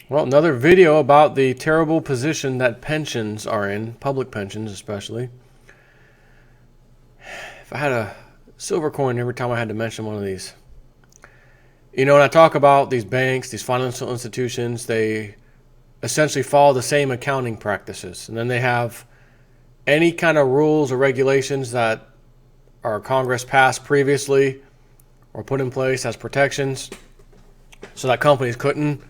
Well, another video about the terrible position that pensions are in, public pensions especially. If I had a silver coin every time I had to mention one of these. You know, when I talk about these banks, these financial institutions, they essentially follow the same accounting practices. And then they have any kind of rules or regulations that our Congress passed previously or put in place as protections so that companies couldn't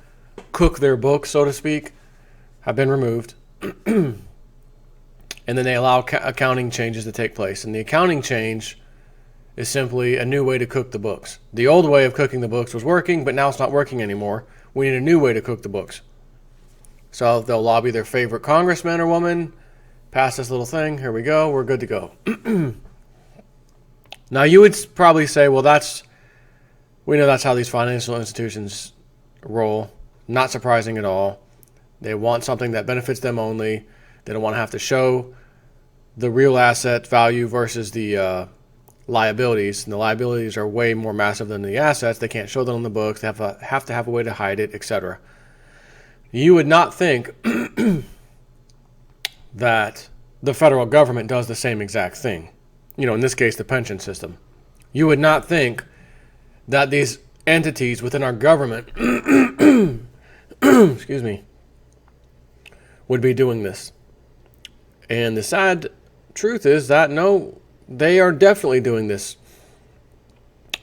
cook their books, so to speak, have been removed. And then they allow accounting changes to take place. And the accounting change is simply a new way to cook the books. The old way of cooking the books was working, but now it's not working anymore. We need a new way to cook the books. So they'll lobby their favorite congressman or woman, pass this little thing, here we go, we're good to go. Now you would probably say, well, we know that's how these financial institutions roll. Not surprising at all. They want something that benefits them only. They don't want to have to show the real asset value versus the liabilities. And the liabilities are way more massive than the assets. They can't show them on the books. They have to have a way to hide it, etc. You would not think that the federal government does the same exact thing. You know, in this case, the pension system. You would not think that these entities within our government excuse me, would be doing this. And the sad truth is that no, they are definitely doing this.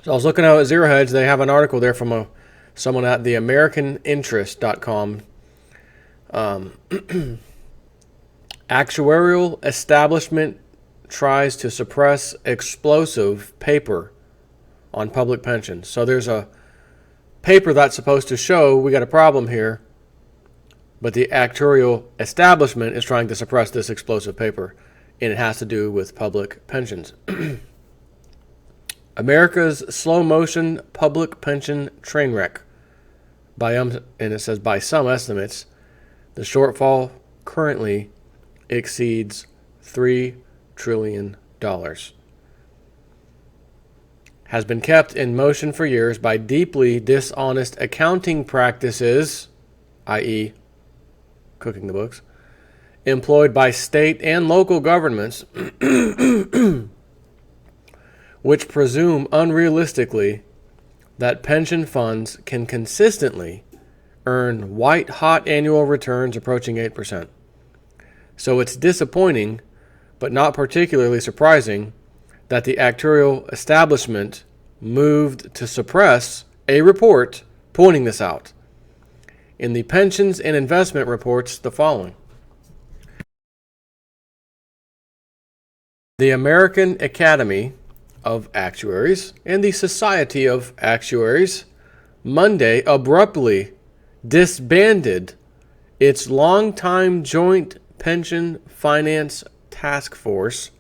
So I was looking out at Zero Hedge. They have an article there from someone at the AmericanInterest.com. Actuarial establishment tries to suppress explosive paper on public pensions. So there's a paper that's supposed to show we got a problem here, but the actuarial establishment is trying to suppress this explosive paper, and it has to do with public pensions. America's slow motion public pension train wreck. And it says by some estimates, the shortfall currently exceeds $3 trillion. Has been kept in motion for years by deeply dishonest accounting practices, i.e., cooking the books, employed by state and local governments, which presume unrealistically that pension funds can consistently earn white-hot annual returns approaching 8%. So it's disappointing, but not particularly surprising, that the actuarial establishment moved to suppress a report pointing this out. In the pensions and investment reports, the following. The American Academy of Actuaries and the Society of Actuaries Monday abruptly disbanded its longtime joint pension finance task force,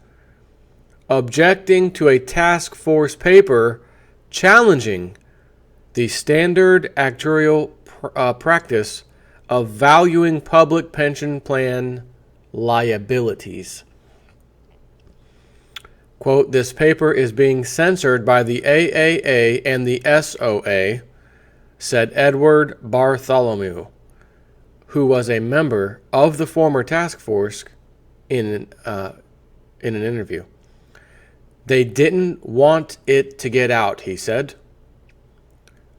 objecting to a task force paper challenging the standard actuarial practice of valuing public pension plan liabilities. Quote, this paper is being censored by the AAA and the SOA, said Edward Bartholomew, who was a member of the former task force in an interview. They didn't want it to get out, he said.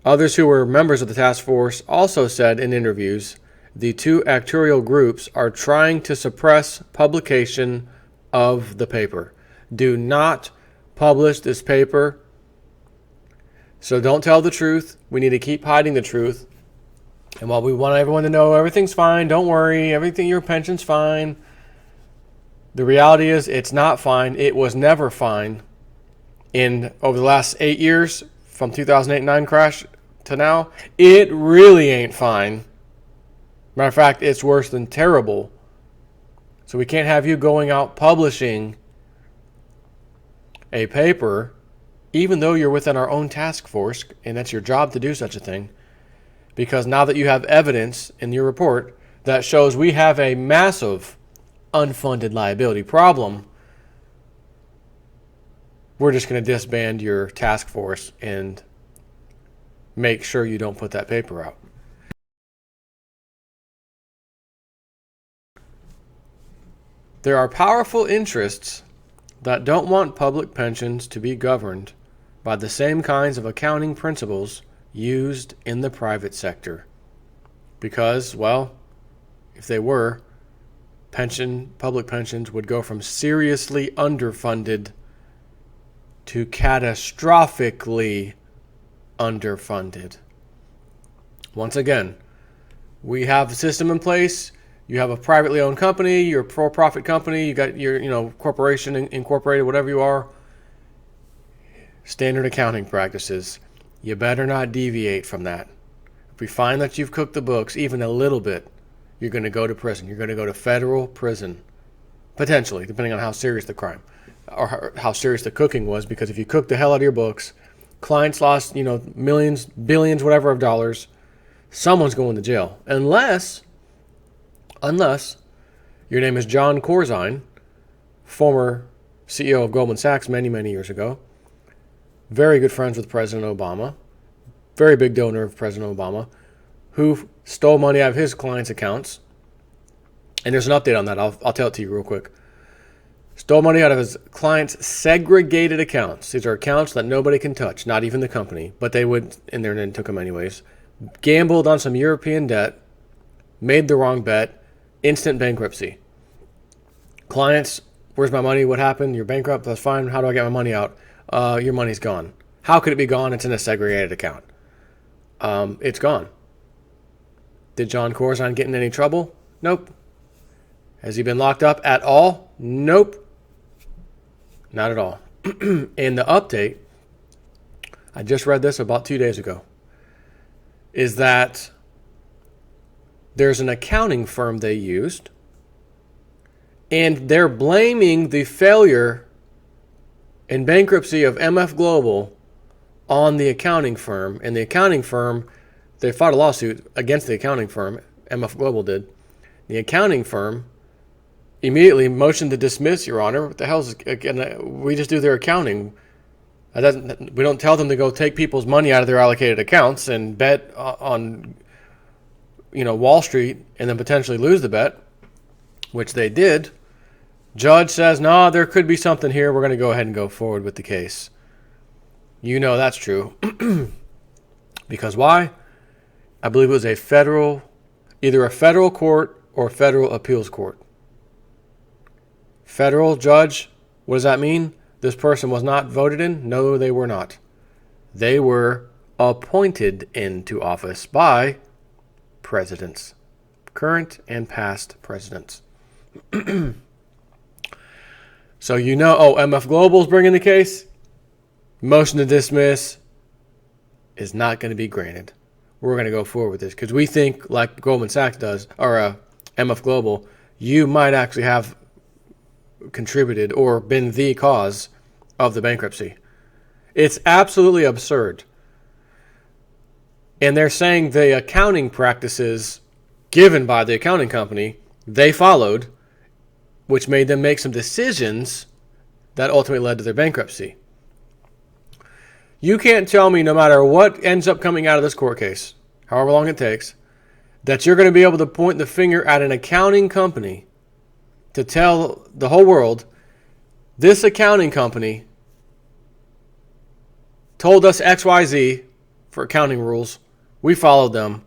Others who were members of the task force also said in interviews the two actuarial groups are trying to suppress publication of the paper. Do not publish this paper. So don't tell the truth. We need to keep hiding the truth. And while we want everyone to know everything's fine, don't worry, your pension's fine, the reality is it's not fine. It was never fine. Over the last 8 years, from 2008-9 crash to now, it really ain't fine. Matter of fact, it's worse than terrible. So we can't have you going out publishing a paper, even though you're within our own task force, and that's your job to do such a thing, because now that you have evidence in your report that shows we have a massive unfunded liability problem, we're just going to disband your task force and make sure you don't put that paper out. There are powerful interests that don't want public pensions to be governed by the same kinds of accounting principles used in the private sector. Because, well, if they were, public pensions would go from seriously underfunded to catastrophically underfunded. Once again, we have a system in place. You have a privately owned company, you're a for-profit company, you got your corporation incorporated, whatever you are. Standard accounting practices. You better not deviate from that. If we find that you've cooked the books even a little bit, you're going to go to prison. You're going to go to federal prison. Potentially, depending on how serious the crime or how serious the cooking was. Because if you cook the hell out of your books, clients lost, millions, billions, whatever of dollars, someone's going to jail. Unless your name is John Corzine, former CEO of Goldman Sachs many, many years ago, very good friends with President Obama, very big donor of President Obama, who stole money out of his clients' accounts. And there's an update on that. I'll tell it to you real quick. Stole money out of his clients' segregated accounts. These are accounts that nobody can touch, not even the company, but they would in there and then took them anyways. Gambled on some European debt, made the wrong bet, instant bankruptcy. Clients, where's my money? What happened? You're bankrupt? That's fine. How do I get my money out? Your money's gone. How could it be gone? It's in a segregated account. It's gone. Did John Corzine get in any trouble? Nope. Has he been locked up at all? Nope. Not at all. And the update, I just read this about 2 days ago, is that there's an accounting firm they used, and they're blaming the failure and bankruptcy of MF Global on the accounting firm. And the accounting firm, they filed a lawsuit against the accounting firm, MF Global did. The accounting firm immediately motioned to dismiss, Your Honor. What the hell is, again, we just do their accounting. We don't tell them to go take people's money out of their allocated accounts and bet on Wall Street and then potentially lose the bet, which they did. Judge says, no, there could be something here. We're going to go ahead and go forward with the case. That's true. Because why? I believe it was either a federal court or a federal appeals court. Federal judge, what does that mean? This person was not voted in? No, they were not. They were appointed into office by presidents, current and past presidents. So MF Global's bringing the case. Motion to dismiss is not going to be granted. We're going to go forward with this because we think, like Goldman Sachs does, or MF Global, you might actually have contributed or been the cause of the bankruptcy. It's absolutely absurd. And they're saying the accounting practices given by the accounting company, they followed, which made them make some decisions that ultimately led to their bankruptcy. You can't tell me, no matter what ends up coming out of this court case, however long it takes, that you're going to be able to point the finger at an accounting company to tell the whole world, this accounting company told us XYZ for accounting rules. We followed them.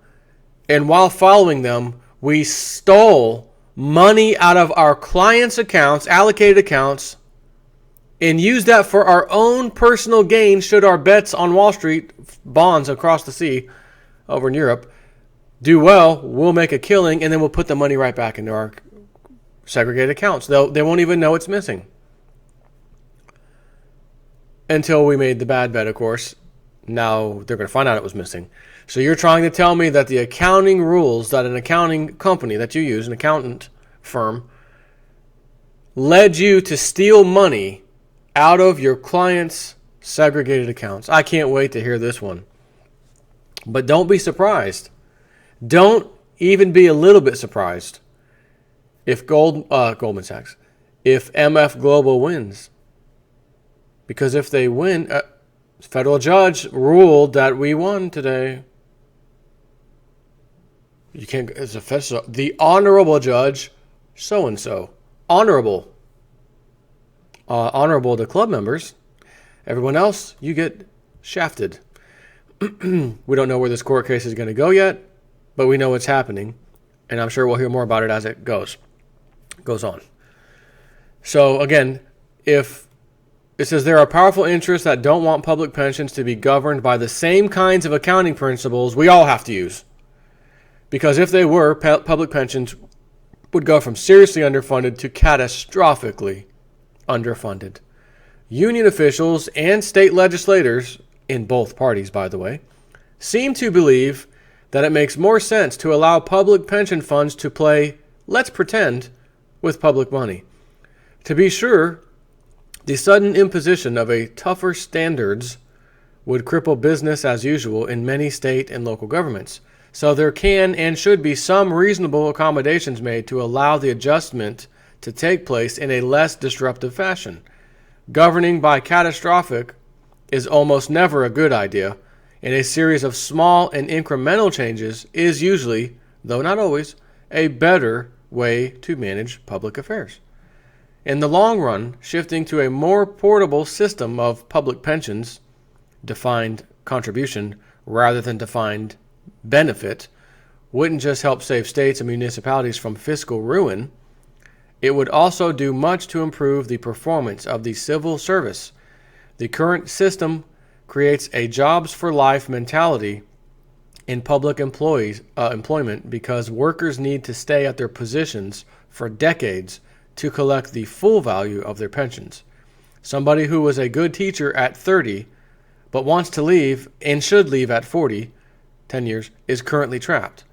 And while following them, we stole money out of our clients' accounts, allocated accounts, and used that for our own personal gain should our bets on Wall Street, bonds across the sea over in Europe, do well. We'll make a killing, and then we'll put the money right back into our segregated accounts. They won't even know it's missing. Until we made the bad bet, of course. Now they're going to find out it was missing. So you're trying to tell me that the accounting rules that an accounting company that you use, an accountant firm, led you to steal money out of your clients' segregated accounts. I can't wait to hear this one. But don't be surprised. Don't even be a little bit surprised if Goldman Sachs, if MF Global wins. Because if they win, federal judge ruled that we won today. You can't, it's official. The honorable judge, so-and-so honorable. Honorable to club members. Everyone else, you get shafted. We don't know where this court case is going to go yet, but we know it's happening, and I'm sure we'll hear more about it as it goes on. So again, if it says there are powerful interests that don't want public pensions to be governed by the same kinds of accounting principles we all have to use. Because if they were, public pensions would go from seriously underfunded to catastrophically underfunded. Union officials and state legislators, in both parties by the way, seem to believe that it makes more sense to allow public pension funds to play let's pretend with public money. To be sure, the sudden imposition of a tougher standards would cripple business as usual in many state and local governments. So there can and should be some reasonable accommodations made to allow the adjustment to take place in a less disruptive fashion. Governing by catastrophic is almost never a good idea, and a series of small and incremental changes is usually, though not always, a better way to manage public affairs. In the long run, shifting to a more portable system of public pensions, defined contribution rather than defined benefit, wouldn't just help save states and municipalities from fiscal ruin, it would also do much to improve the performance of the civil service. The current system creates a jobs for life mentality in public employment because workers need to stay at their positions for decades to collect the full value of their pensions. Somebody who was a good teacher at 30 but wants to leave and should leave at 40, 10 years, is currently trapped.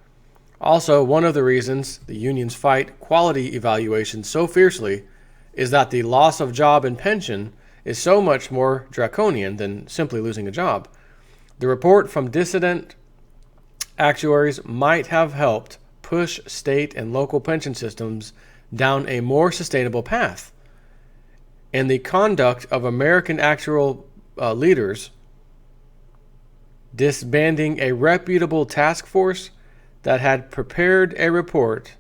Also, one of the reasons the unions fight quality evaluation so fiercely is that the loss of job and pension is so much more draconian than simply losing a job. The report from dissident actuaries might have helped push state and local pension systems down a more sustainable path. And the conduct of American actual leaders disbanding a reputable task force that had prepared a report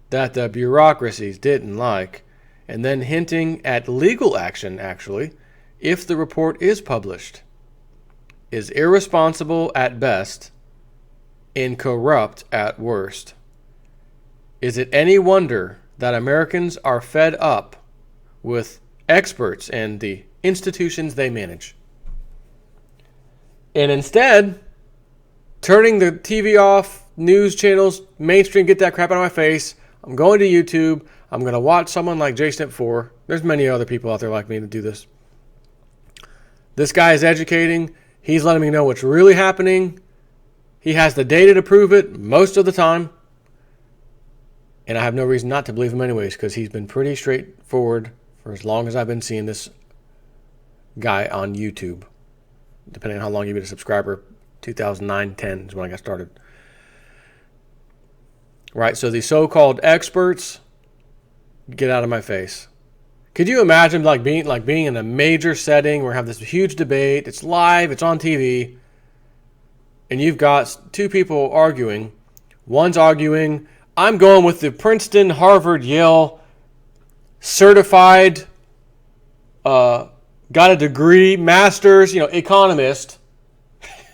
that the bureaucracies didn't like, and then hinting at legal action, actually, if the report is published, is irresponsible at best and corrupt at worst. Is it any wonder that Americans are fed up with experts and the institutions they manage? And instead, turning the TV off, news channels, mainstream, get that crap out of my face. I'm going to YouTube. I'm going to watch someone like JSnip4. There's many other people out there like me to do this. This guy is educating. He's letting me know what's really happening. He has the data to prove it most of the time. And I have no reason not to believe him anyways, because he's been pretty straightforward for as long as I've been seeing this guy on YouTube. Depending on how long you've been a subscriber, 2009-10 is when I got started. Right, so the so-called experts, get out of my face. Could you imagine being in a major setting where we have this huge debate, it's live, it's on TV, and you've got two people arguing. One's arguing, I'm going with the Princeton, Harvard, Yale certified, got a degree, master's, economist.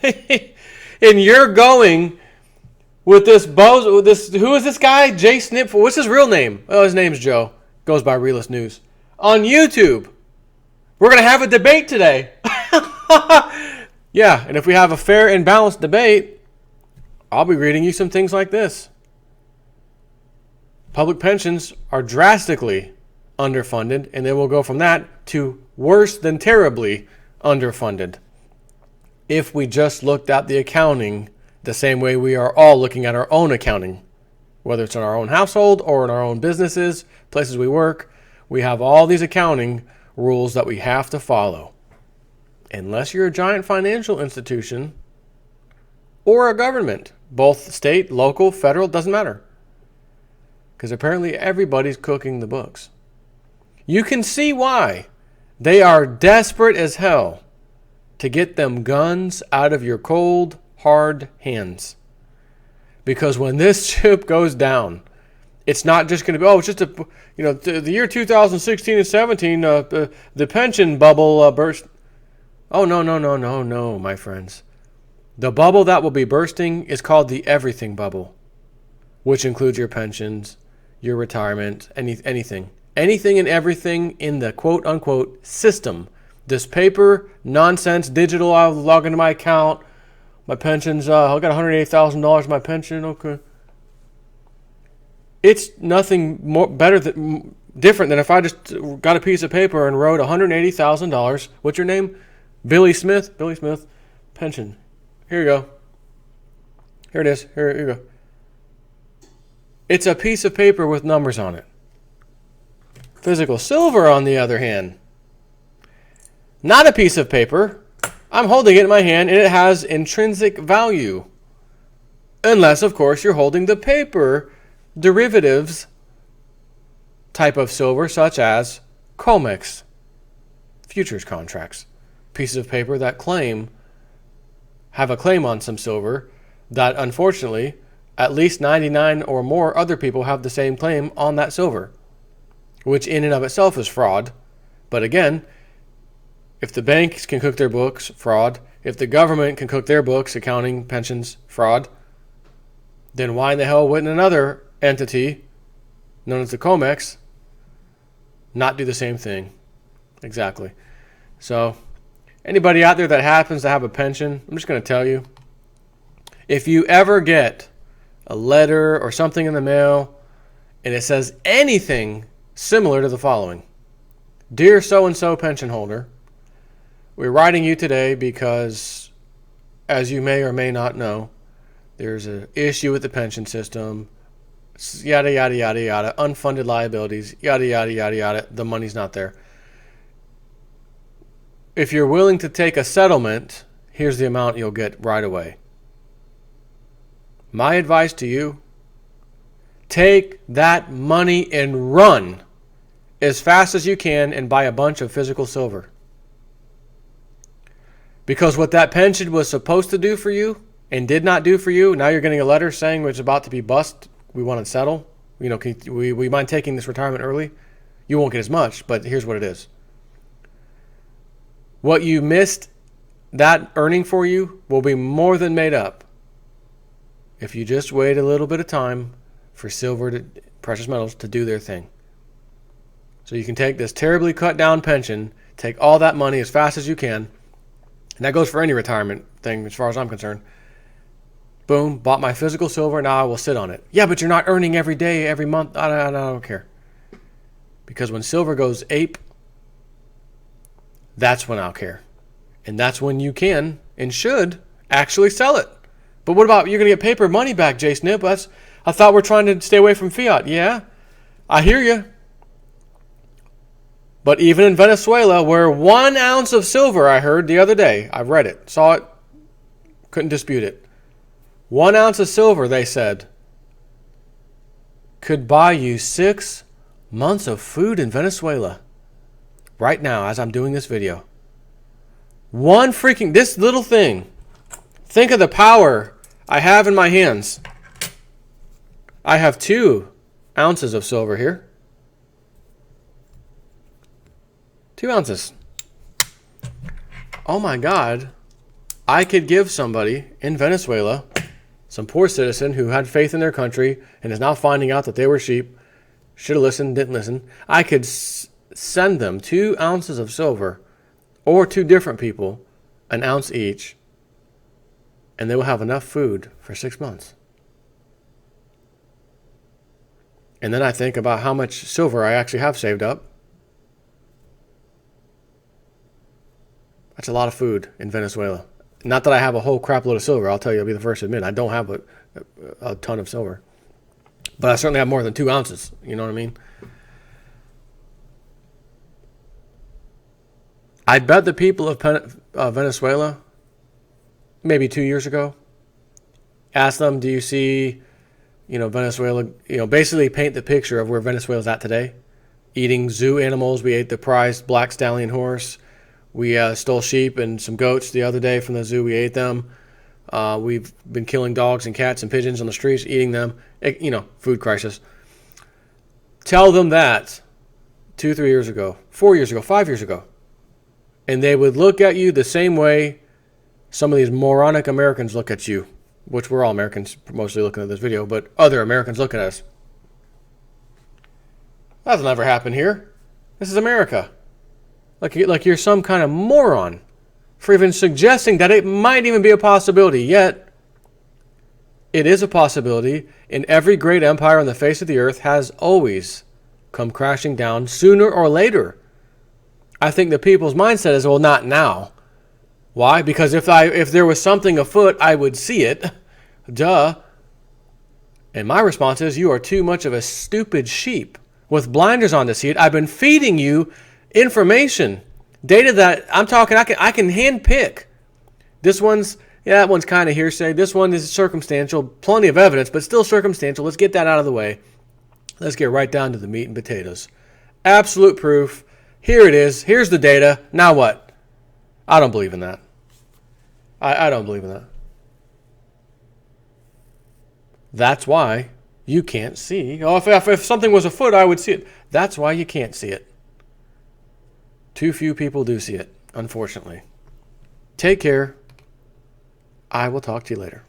And you're going with this who is this guy? JSnip. What's his real name? Oh, his name's Joe. Goes by Realist News. On YouTube. We're going to have a debate today. Yeah, and if we have a fair and balanced debate, I'll be reading you some things like this. Public pensions are drastically underfunded, and then we'll go from that to worse than terribly underfunded. If we just looked at the accounting the same way we are all looking at our own accounting, whether it's in our own household or in our own businesses, places we work, we have all these accounting rules that we have to follow. Unless you're a giant financial institution or a government, both state, local, federal, doesn't matter. Because apparently everybody's cooking the books. You can see why they are desperate as hell to get them guns out of your cold, hard hands. Because when this ship goes down, It's not just going to be, oh, it's just the year 2016 and 17, the pension bubble burst. Oh, no, my friends. The bubble that will be bursting is called the everything bubble, which includes your pensions, your retirement, anything. Anything and everything in the quote-unquote system. This paper, nonsense, digital, I'll log into my account, my pensions, I got $180,000 in my pension, okay. It's nothing different than if I just got a piece of paper and wrote $180,000. What's your name? Billy Smith. Billy Smith. Pension. Here you go. Here it is. Here you go. It's a piece of paper with numbers on it. Physical silver, on the other hand, not a piece of paper. I'm holding it in my hand, and it has intrinsic value. Unless, of course, you're holding the paper derivatives type of silver, such as COMEX, futures contracts, pieces of paper that have a claim on some silver that, unfortunately, at least 99 or more other people have the same claim on that silver, which in and of itself is fraud. But again, if the banks can cook their books, fraud. If the government can cook their books, accounting, pensions, fraud, then why in the hell wouldn't another entity known as the COMEX not do the same thing? Exactly. So anybody out there that happens to have a pension, I'm just going to tell you, if you ever get a letter or something in the mail and it says anything similar to the following: Dear so-and-so pension holder, we're writing you today because, as you may or may not know, there's an issue with the pension system, yada, yada, yada, yada, unfunded liabilities, yada, yada, yada, yada, the money's not there. If you're willing to take a settlement, here's the amount you'll get right away. My advice to you, take that money and run as fast as you can and buy a bunch of physical silver. Because what that pension was supposed to do for you and did not do for you, now you're getting a letter saying it's about to be bust, we want to settle. We mind taking this retirement early? You won't get as much, but here's what it is. What you missed that earning for you will be more than made up if you just wait a little bit of time for silver, precious metals, to do their thing. So you can take this terribly cut down pension, take all that money as fast as you can, and that goes for any retirement thing as far as I'm concerned. Boom, bought my physical silver, now I will sit on it. Yeah, but you're not earning every day, every month. I don't care. Because when silver goes ape, that's when I'll care. And that's when you can and should actually sell it. But what about, you're going to get paper money back, Jay Snip? I thought we're trying to stay away from fiat. Yeah, I hear you. But even in Venezuela, where 1 ounce of silver, I heard the other day, I read it, saw it, couldn't dispute it. 1 ounce of silver, they said, could buy you 6 months of food in Venezuela. Right now, as I'm doing this video. This little thing. Think of the power I have in my hands. I have 2 ounces of silver here. 2 ounces. Oh my God. I could give somebody in Venezuela, some poor citizen who had faith in their country and is now finding out that they were sheep, should have listened, didn't listen. I could send them 2 ounces of silver, or 2 different people, 1 ounce each, and they will have enough food for 6 months. And then I think about how much silver I actually have saved up. That's a lot of food in Venezuela. Not that I have a whole crap load of silver. I'll tell you, I'll be the first to admit, I don't have a ton of silver. But I certainly have more than 2 ounces. You know what I mean? I bet the people of Venezuela, maybe 2 years ago, asked them, do you see, Venezuela, basically paint the picture of where Venezuela's at today. Eating zoo animals. We ate the prized black stallion horse. We stole sheep and some goats the other day from the zoo. We ate them. We've been killing dogs and cats and pigeons on the streets, eating them. Food crisis. Tell them that 2, 3 years ago, 4 years ago, 5 years ago. And they would look at you the same way some of these moronic Americans look at you, which we're all Americans mostly looking at this video, but other Americans look at us. That'll never happen here. This is America. Like you're some kind of moron for even suggesting that it might even be a possibility. Yet, it is a possibility, and every great empire on the face of the earth has always come crashing down sooner or later. I think the people's mindset is, well, not now. Why? Because if there was something afoot, I would see it. Duh. And my response is, you are too much of a stupid sheep with blinders on to see it. I've been feeding you information, data that I'm talking. I can hand pick. That one's kind of hearsay. This one is circumstantial. Plenty of evidence, but still circumstantial. Let's get that out of the way. Let's get right down to the meat and potatoes. Absolute proof. Here it is. Here's the data. Now what? I don't believe in that. I don't believe in that. That's why you can't see. Oh, if something was afoot, I would see it. That's why you can't see it. Too few people do see it, unfortunately. Take care. I will talk to you later.